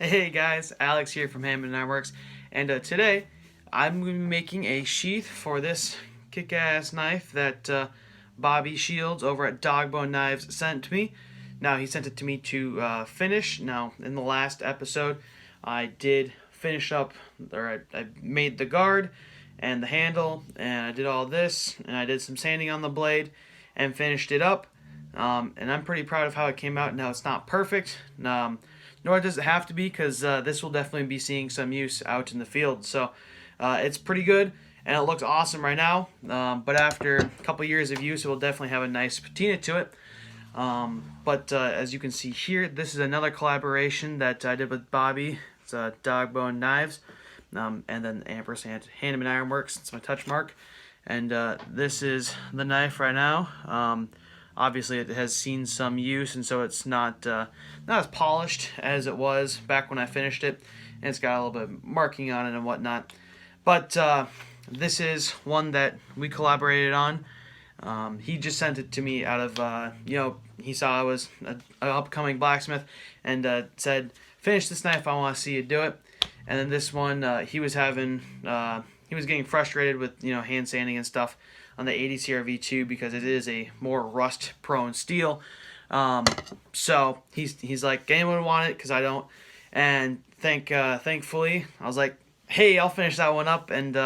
Hey guys, Alex here from Hammond Ironworks, and today I'm going to be making a sheath for this kick-ass knife that Bobby Shields over at Dogbone Knives sent to me. Now he sent it to me to finish. Now in the last episode, I did finish up, or I made the guard and the handle, and I did all this, and I did some sanding on the blade, and finished it up. And I'm pretty proud of how it came out. Now it's not perfect. Nor does it have to be, because this will definitely be seeing some use out in the field. So it's pretty good, and it looks awesome right now. But after a couple years of use, it will definitely have a nice patina to it. But as you can see here, this is another collaboration that I did with Bobby. It's Dogbone Knives, and then ampersand Hanneman Ironworks. It's my touch mark. And this is the knife right now. Obviously, it has seen some use, and so it's not as polished as it was back when I finished it. And it's got a little bit of marking on it and whatnot. But this is one that we collaborated on. He just sent it to me out of, he saw I was an upcoming blacksmith and said, finish this knife, I want to see you do it. And then this one, he was getting frustrated with, hand sanding and stuff on the 80 CRV2 because it is a more rust-prone steel. So he's like, anyone want it? Because I don't. And thankfully, I was like, hey, I'll finish that one up. And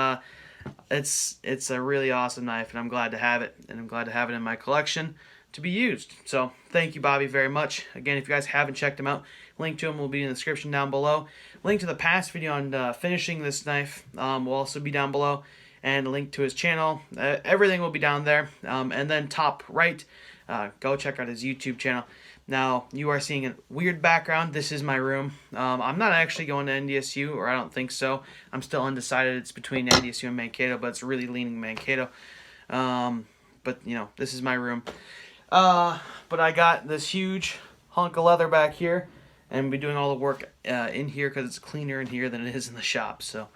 it's a really awesome knife, and I'm glad to have it. And I'm glad to have it in my collection to be used. So thank you, Bobby, very much. Again, if you guys haven't checked him out, link to him will be in the description down below. Link to the past video on finishing this knife will also be down below, and a link to his channel. Everything will be down there. And then top right, go check out his YouTube channel. Now, you are seeing a weird background. This is my room. I'm not actually going to NDSU, or I don't think so. I'm still undecided. It's between NDSU and Mankato, but it's really leaning Mankato. But, this is my room. But I got this huge hunk of leather back here, and we'll be doing all the work in here because it's cleaner in here than it is in the shop. So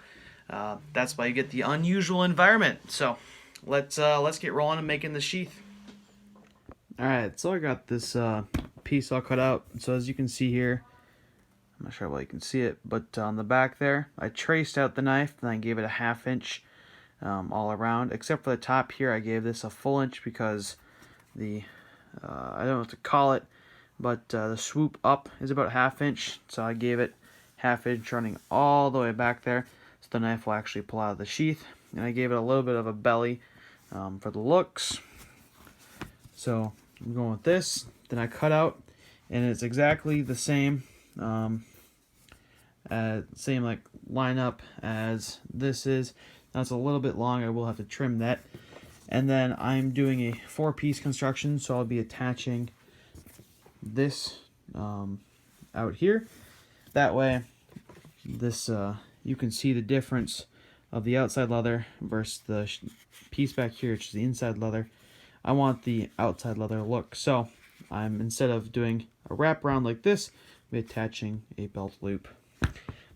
that's why you get the unusual environment. So let's get rolling and making the sheath. Alright, so I got this piece all cut out. So as you can see here, I'm not sure how well you can see it, but on the back there, I traced out the knife and I gave it a 1/2 inch all around. Except for the top here, I gave this a full inch because the, I don't know what to call it, but the swoop up is about 1/2 inch. So I gave it 1/2 inch running all the way back there, so the knife will actually pull out of the sheath. And I gave it a little bit of a belly for the looks. So I'm going with this. Then I cut out, and it's exactly the same, same like lineup as this is. Now it's a little bit long. I will have to trim that. And then I'm doing a 4-piece construction, so I'll be attaching this out here. That way, this you can see the difference of the outside leather versus the piece back here, which is the inside leather. I want the outside leather look, so I'm, instead of doing a wraparound like this, I'm attaching a belt loop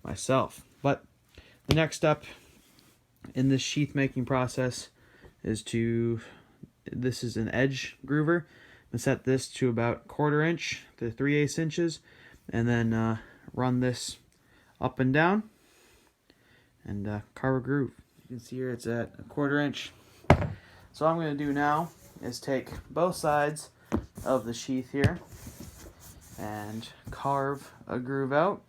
myself. But the next step in this sheath making process is this is an edge groover. I'm gonna set this to about 1/4 inch to 3/8 inches, and then run this up and down and carve a groove. You can see here it's at 1/4 inch. So what I'm going to do now is take both sides of the sheath here and carve a groove out.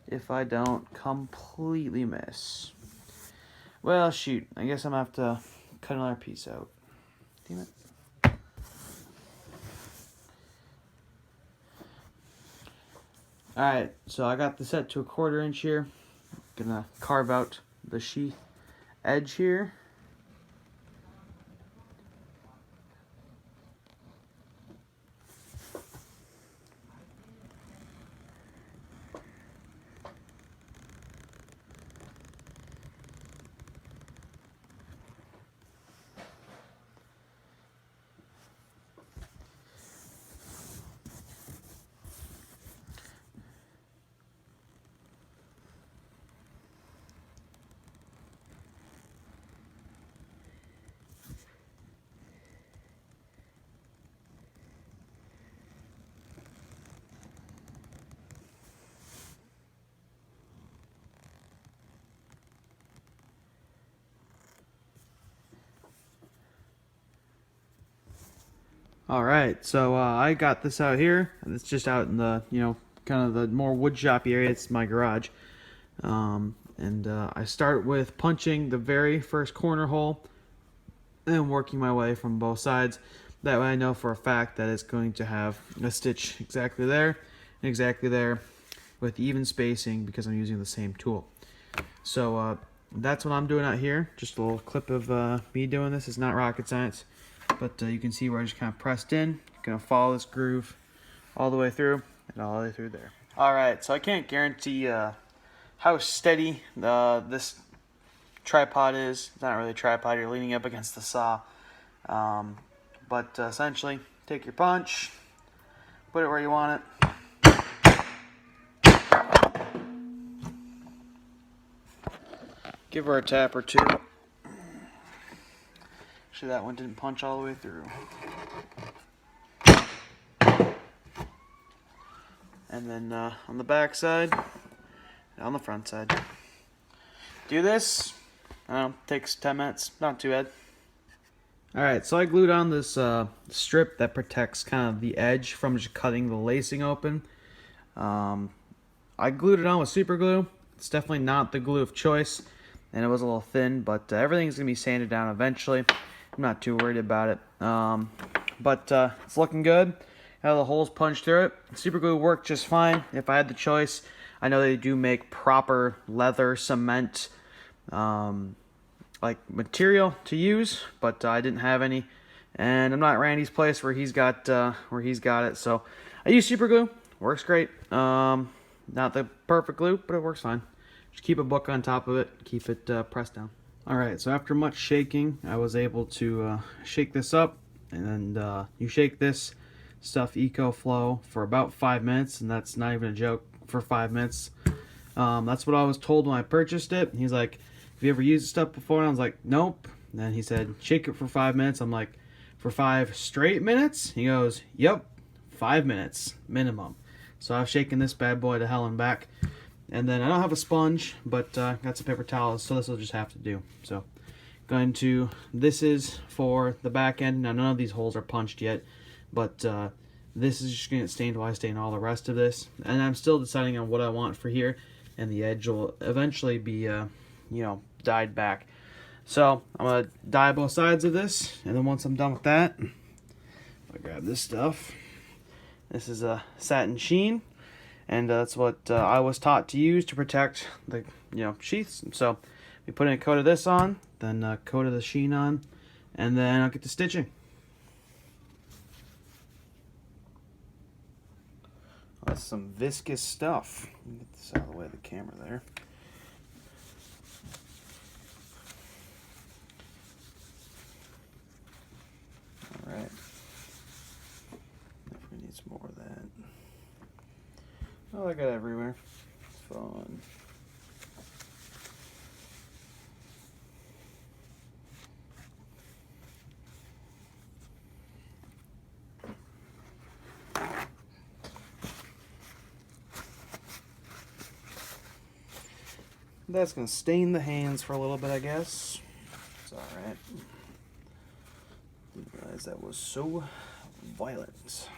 If I don't completely miss. Well, shoot. I guess I'm going to have to cut another piece out. Damn it. Alright, so I got the set to 1/4 inch here. Gonna carve out the sheath edge here. Alright, so I got this out here. It's just out in the, kind of the more wood shoppy area. It's my garage. I start with punching the very first corner hole and working my way from both sides. That way I know for a fact that it's going to have a stitch exactly there and exactly there with even spacing because I'm using the same tool. So that's what I'm doing out here. Just a little clip of me doing this. It's not rocket science, but you can see where I just kind of pressed in. You're going to follow this groove all the way through and all the way through there. Alright, so I can't guarantee how steady this tripod is. It's not really a tripod, you're leaning up against the saw. But essentially, take your punch, put it where you want it. Give her a tap or two. Actually, that one didn't punch all the way through. And then on the back side, and on the front side. Do this, I don't know, takes 10 minutes, not too bad. Alright, so I glued on this strip that protects kind of the edge from just cutting the lacing open. I glued it on with super glue. It's definitely not the glue of choice, and it was a little thin, but everything's going to be sanded down eventually. I'm not too worried about it. But it's looking good. Have the holes punched through it. Super glue worked just fine if I had the choice. I know they do make proper leather cement like material to use, but I didn't have any, and I'm not at Randy's place where he's got it. So I use super glue. Works great. Not the perfect glue, but it works fine. Just keep a book on top of it. Keep it pressed down. All right. So after much shaking, I was able to shake this up, and you shake this stuff EcoFlow for about 5 minutes, and that's not even a joke. For 5 minutes. That's what I was told when I purchased it. He's like, have you ever used this stuff before? And I was like, nope. And then he said, shake it for 5 minutes. I'm like, for 5 straight minutes? He goes, yep, 5 minutes minimum. So I've shaken this bad boy to hell and back. And then I don't have a sponge, but got some paper towels, so this will just have to do. So this is for the back end. Now none of these holes are punched yet, but this is just going to get stained while I stain all the rest of this. And I'm still deciding on what I want for here, and the edge will eventually be dyed back. So I'm going to dye both sides of this, and then once I'm done with that, I grab this stuff. This is a satin sheen, and that's what I was taught to use to protect the sheaths. So we put in a coat of this on, then a coat of the sheen on, and then I'll get to stitching. That's some viscous stuff. Let me get this out of the way of the camera there. Alright. Definitely need some more of that. Oh, I got it everywhere. It's fun. That's going to stain the hands for a little bit, I guess. It's alright. Didn't realize that was so violent.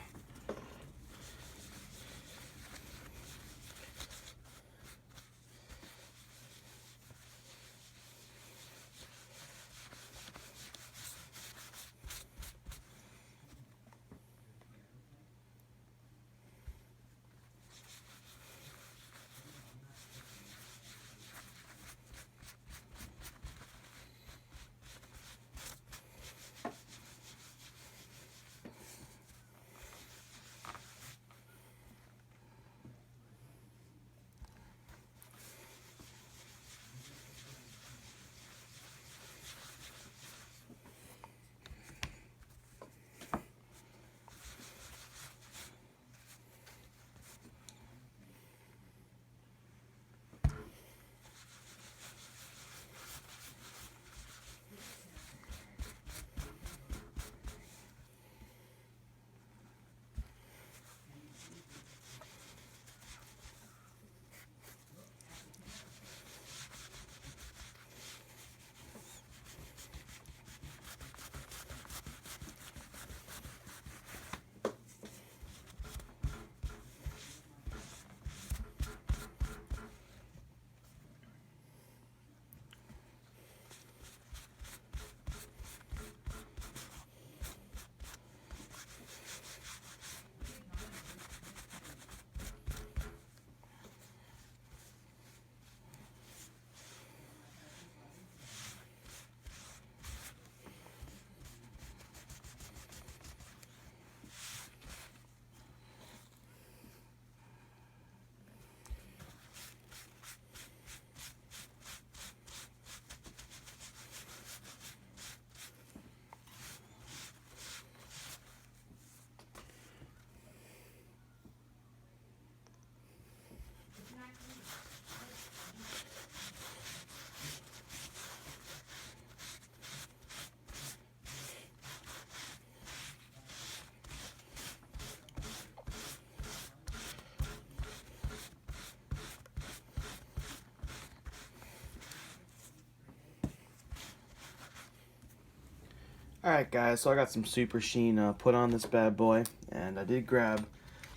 Alright guys, so I got some Super Sheen put on this bad boy, and I did grab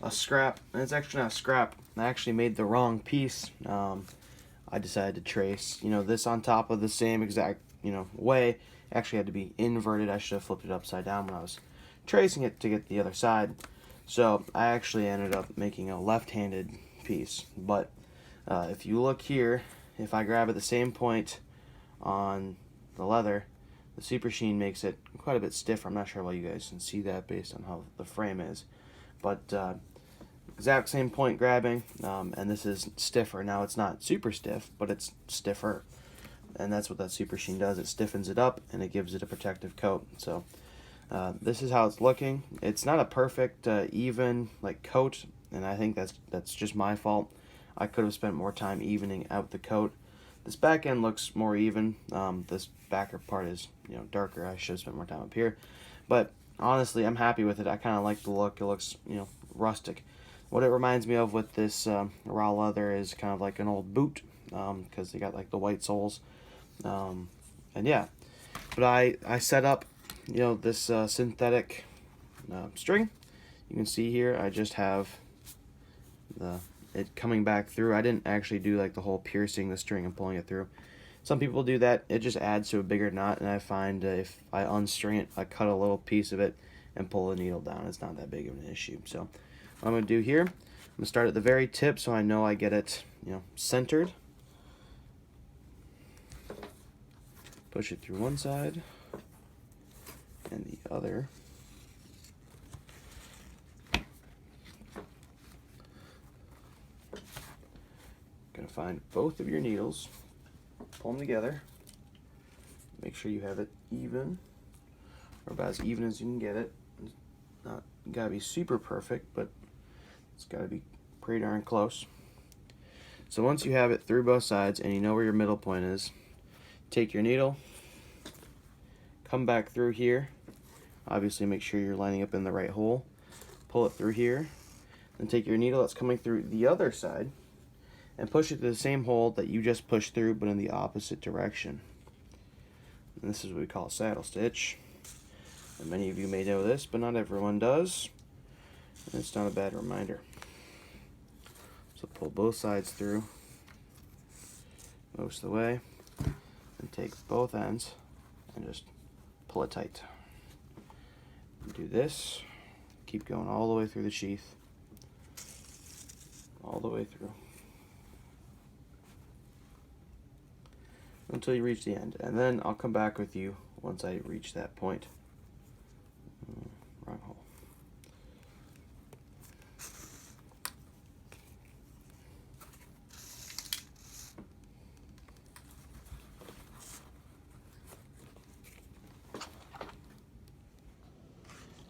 a scrap, and it's actually not a scrap. I actually made the wrong piece. I decided to trace, this on top of the same exact, way. It actually had to be inverted. I should have flipped it upside down when I was tracing it to get the other side. So I actually ended up making a left-handed piece. But if you look here, if I grab at the same point on the leather, the Super Sheen makes it quite a bit stiffer. I'm not sure why you guys can see that based on how the frame is. But exact same point grabbing, and this is stiffer. Now it's not super stiff, but it's stiffer. And that's what that Super Sheen does. It stiffens it up, and it gives it a protective coat. So this is how it's looking. It's not a perfect, even coat, and I think that's just my fault. I could have spent more time evening out the coat. This back end looks more even. This backer part is darker. I should have spent more time up here, but honestly, I'm happy with it. I kind of like the look. It looks rustic. What it reminds me of with this raw leather is kind of like an old boot, because they got like the white soles, and yeah. But I set up this synthetic string. You can see here I just have it coming back through. I didn't actually do like the whole piercing the string and pulling it through. Some people do that. It just adds to a bigger knot, and I find if I unstring it, I cut a little piece of it and pull the needle down. It's not that big of an issue. So what I'm going to do here, I'm going to start at the very tip so I know I get it centered. Push it through one side and the other. Gonna find both of your needles, pull them together, make sure you have it even, or about as even as you can get it. It's not gotta be super perfect, but it's gotta be pretty darn close. So once you have it through both sides and you know where your middle point is, take your needle, come back through here, obviously make sure you're lining up in the right hole, pull it through here, then take your needle that's coming through the other side and push it to the same hole that you just pushed through, but in the opposite direction. And this is what we call a saddle stitch. And many of you may know this, but not everyone does. And it's not a bad reminder. So pull both sides through most of the way, and take both ends and just pull it tight. Do this, keep going all the way through the sheath, all the way through, until you reach the end, and then I'll come back with you once I reach that point. Wrong hole.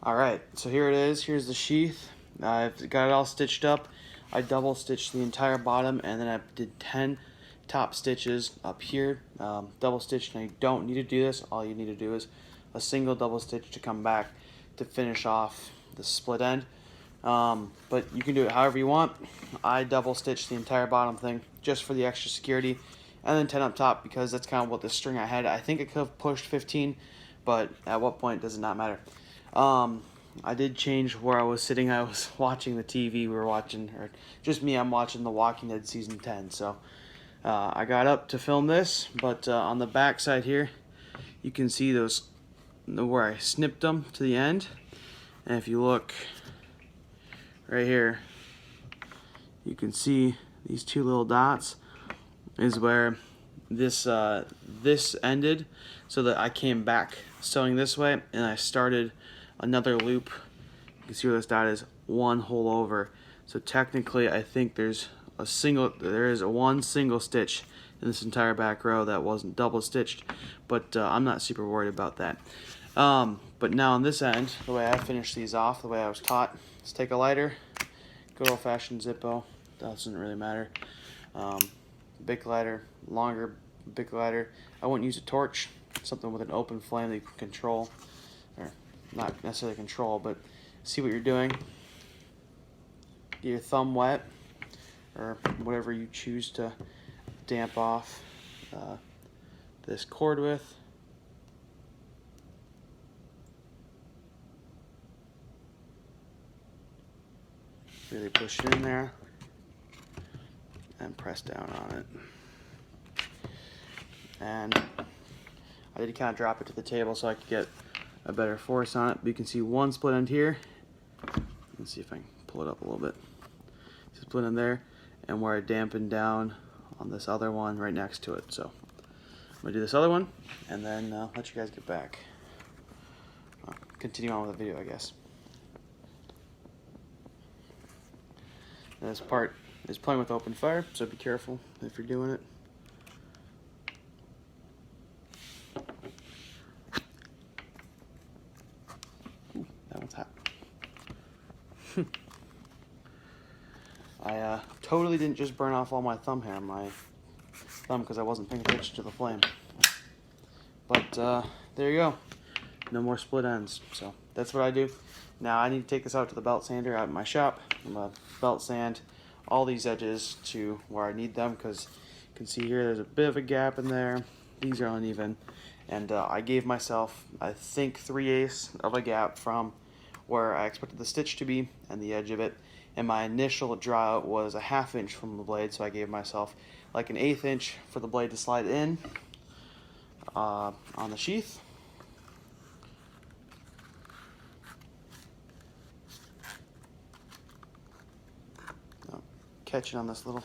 Alright, so here it is. Here's the sheath. I've got it all stitched up. I double stitched the entire bottom, and then I did 10 top stitches up here, double stitched. Now you don't need to do this. All you need to do is a single double stitch to come back to finish off the split end, but you can do it however you want. I double stitched the entire bottom thing just for the extra security, and then 10 up top because that's kind of what the string I had. I think I could have pushed 15, but at what point does it not matter. I did change where I was sitting. I was watching the TV. We were watching, or just me, I'm watching The Walking Dead season 10, so I got up to film this, but on the back side here, you can see those where I snipped them to the end. And if you look right here, you can see these two little dots is where this this ended, so that I came back sewing this way, and I started another loop. You can see where this dot is, one hole over. So technically, I think there is one single stitch in this entire back row that wasn't double stitched, but I'm not super worried about that. But now on this end, the way I finished these off, the way I was taught, is take a lighter, good old-fashioned Zippo, doesn't really matter. Big lighter, longer big lighter. I wouldn't use a torch, something with an open flame that you can control, or not necessarily control, but see what you're doing. Get your thumb wet, or whatever you choose to damp off this cord with. really push it in there and press down on it. And I did kind of drop it to the table so I could get a better force on it. But you can see one split end here. Let's see if I can pull it up a little bit. It's a split end there, and where I dampened down on this other one right next to it. So I'm gonna do this other one, and then let you guys get back. Continue on with the video, I guess. This part is playing with open fire, so be careful if you're doing it. Ooh, that one's hot. I totally didn't just burn off all my thumb hair on my thumb because I wasn't paying attention to the flame. But there you go. No more split ends. So that's what I do. Now I need to take this out to the belt sander out in my shop. I'm going to belt sand all these edges to where I need them, because you can see here there's a bit of a gap in there. These are uneven. And I gave myself, I think, 3/8 of a gap from where I expected the stitch to be and the edge of it. And my initial draw out was a 1/2 inch from the blade, so I gave myself like an 1/8 inch for the blade to slide in on the sheath. Catch it on this little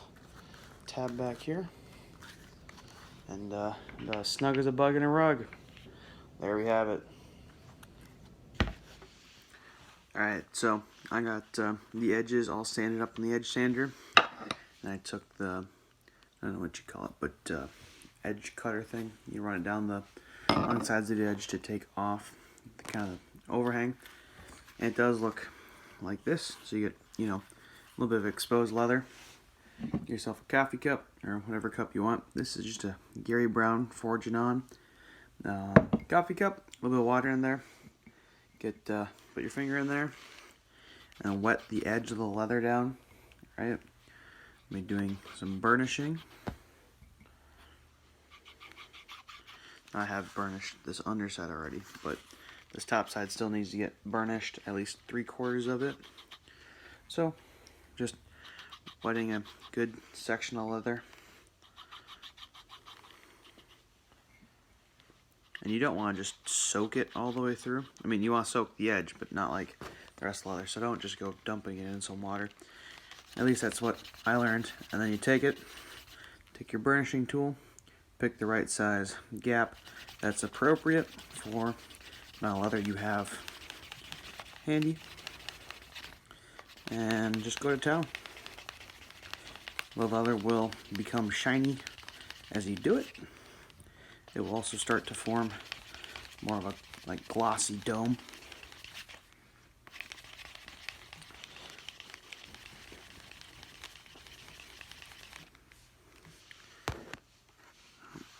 tab back here, and snug as a bug in a rug. There we have it. Alright, so I got the edges all sanded up in the edge sander, and I took the, I don't know what you call it, but edge cutter thing. You run it down the one sides of the edge to take off the kind of overhang, and it does look like this. So you get, you know, a little bit of exposed leather. Get yourself a coffee cup or whatever cup you want. This is just a Gary Brown Forging On coffee cup. A little bit of water in there. Get put your finger in there and wet the edge of the leather down. Right. I'll be doing some burnishing. I have burnished this underside already, but this top side still needs to get burnished, at least 3/4 of it. So just wetting a good section of leather. And you don't want to just soak it all the way through. I mean, you want to soak the edge, but not like the rest of the leather. So don't just go dumping it in some water. At least that's what I learned. And then you take it, take your burnishing tool, pick the right size gap that's appropriate for the amount of leather you have handy, and just go to town. The leather will become shiny as you do it. It will also start to form more of a like glossy dome.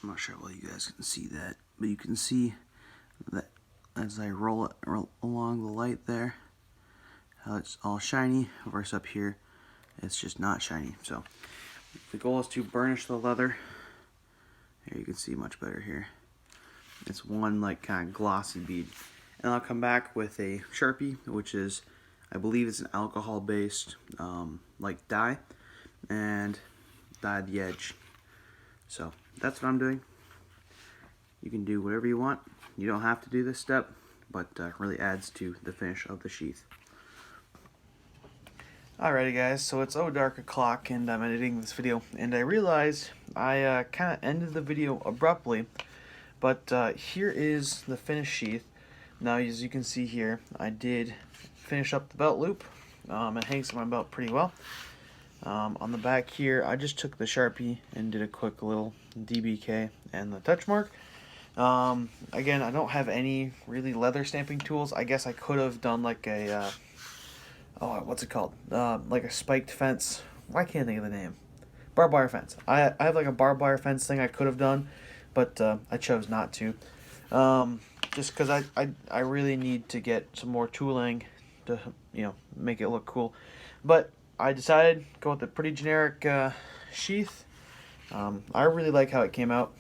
I'm not sure how well you guys can see that, but you can see that as I roll it along the light there, how it's all shiny, versus up here it's just not shiny. So the goal is to burnish the leather. Here you can see much better here. It's one like kind of glossy bead. And I'll come back with a Sharpie, which is, I believe it's an alcohol based like dye, and dye the edge. So that's what I'm doing. You can do whatever you want. You don't have to do this step, but really adds to the finish of the sheath. Alrighty guys, so it's dark o'clock and I'm editing this video, and I realized I kind of ended the video abruptly, but here is the finished sheath. Now as you can see here, I did finish up the belt loop. It hangs to my belt pretty well. On the back here, I just took the Sharpie and did a quick little DBK and the touch mark. Again, I don't have any really leather stamping tools. I guess I could have done like a what's it called? Like a spiked fence. Why can't I think of the name? Barbed wire fence. I have like a barbed wire fence thing I could have done, but I chose not to. Just because I really need to get some more tooling to, you know, make it look cool. But I decided to go with a pretty generic sheath. I really like how it came out.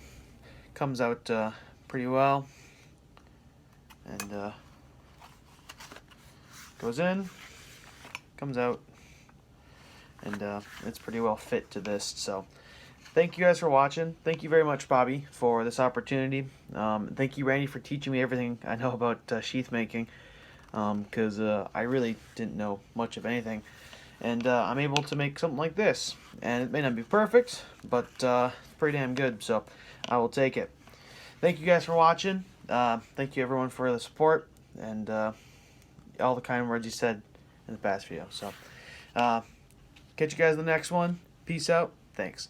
Comes out pretty well. And goes in. Comes out and it's pretty well fit to this. So thank you guys for watching. Thank you very much, Bobby, for this opportunity. Thank you, Randy, for teaching me everything I know about sheath making, because I really didn't know much of anything. And I'm able to make something like this. And it may not be perfect, but it's pretty damn good, so I will take it. Thank you guys for watching. Thank you, everyone, for the support and all the kind words you said in the past video. So, catch you guys in the next one. Peace out. Thanks.